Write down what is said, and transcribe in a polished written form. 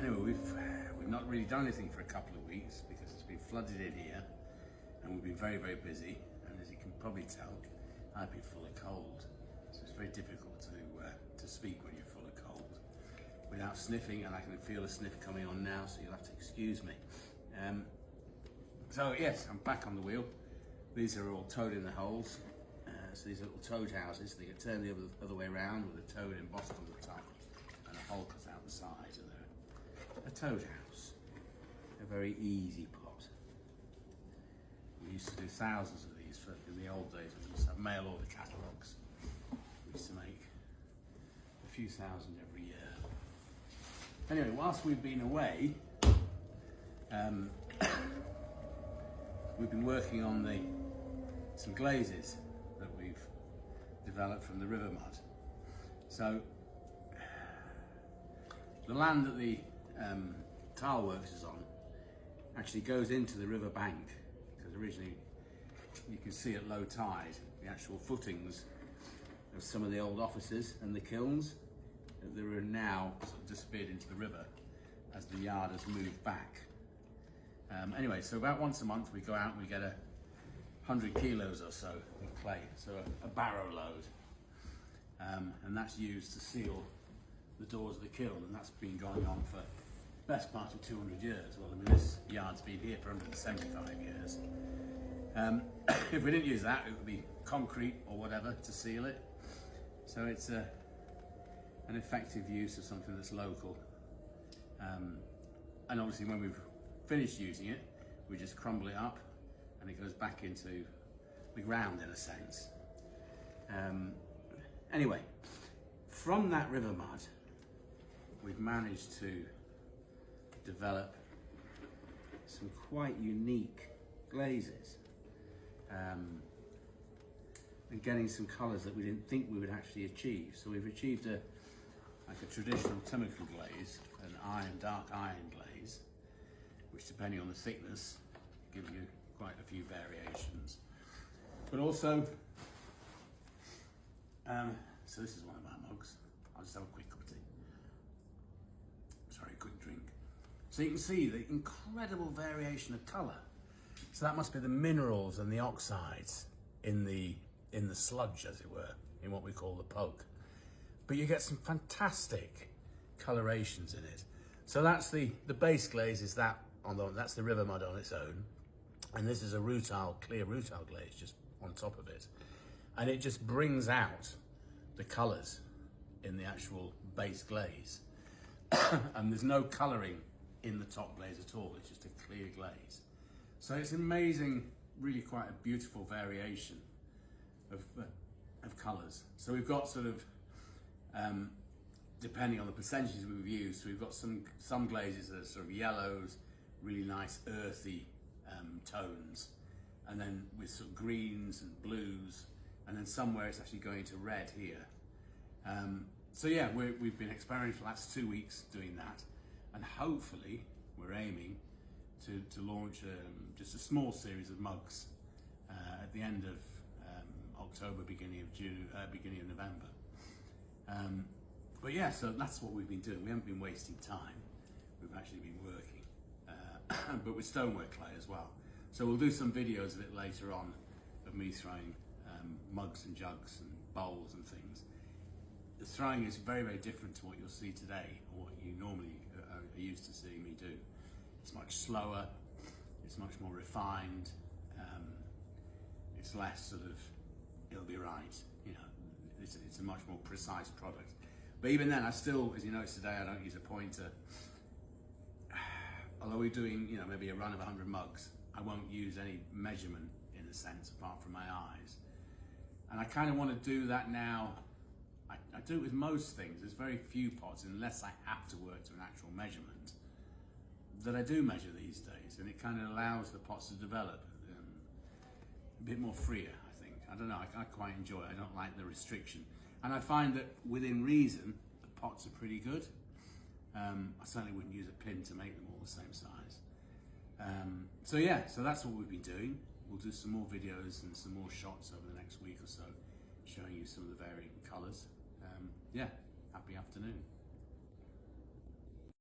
Anyway, we've not really done anything for a couple of weeks because it's been flooded in here, and we've been very, very busy. And as you can probably tell, I've been full of cold, so it's very difficult to speak when you're full of cold without sniffing, and I can feel a sniff coming on now, so you'll have to excuse me. So yes, I'm back on the wheel. These are all toed in the holes. So these are little toad houses. They get turned the other way around with a toad embossed on the top and a hole cut out the side. And they're a toad house. A very easy plot. We used to do thousands of these in the old days. We used to have mail order catalogues. We used to make a few thousand every year. Anyway, whilst we've been away, we've been working on some glazes that we've developed from the river mud. So the land that the tile works is on actually goes into the river bank, because originally you can see at low tide the actual footings of some of the old offices and the kilns that are now sort of disappeared into the river as the yard has moved back. Anyway, so about once a month we go out and we get 100 kilos or so of clay, so a barrow load, and that's used to seal the doors of the kiln, and that's been going on for the best part of 200 years. Well, I mean, this yard's been here for 175 years. If we didn't use that, it would be concrete or whatever to seal it. So it's an effective use of something that's local. And obviously when we've finished using it, we just crumble it up and it goes back into the ground in a sense. Anyway, from that river mud, we've managed to develop some quite unique glazes, and getting some colours that we didn't think we would actually achieve. So we've achieved like a traditional chemical glaze, an dark iron glaze, which depending on the thickness gives you quite a few variations. But also, so this is one of our mugs. I'll just have a quick cup of tea. Sorry, quick drink. So you can see the incredible variation of colour. So that must be the minerals and the oxides in the sludge, as it were, in what we call the poke. But you get some fantastic colorations in it. So that's the base glaze is that's the river mud on its own. And this is a clear rutile glaze just on top of it. And it just brings out the colours in the actual base glaze. And there's no colouring in the top glaze at all, it's just a clear glaze. So it's amazing, really quite a beautiful variation of colours. So we've got sort of, depending on the percentages we've used, so we've got some glazes that are sort of yellows, really nice earthy tones, and then with sort of greens and blues, and then somewhere it's actually going to red here. So yeah, we've been experimenting for the last 2 weeks doing that, and hopefully we're aiming to launch just a small series of mugs at the end of October, beginning of June, beginning of November. But yeah, so that's what we've been doing. We haven't been wasting time. We've actually been working, but with stonework clay as well. So we'll do some videos of it later on, of me throwing mugs and jugs and bowls and things. The throwing is very, very different to what you'll see today, or what you normally are used to seeing me do. It's much slower, it's much more refined, it's less sort of, it'll be right, you know, it's a much more precise product. But even then, I still, as you notice today, I don't use a pointer. Although we're doing, you know, maybe a run of 100 mugs, I won't use any measurement in a sense, apart from my eyes. And I kind of want to do that now. I do it with most things. There's very few pots, unless I have to work to an actual measurement, that I do measure these days, and it kind of allows the pots to develop a bit more freer, I think. I don't know, I quite enjoy it. I don't like the restriction. And I find that within reason, the pots are pretty good. I certainly wouldn't use a pin to make them all the same size. So yeah, so that's what we've been doing. We'll do some more videos and some more shots over the next week or so, showing you some of the varying colours. Yeah, happy afternoon.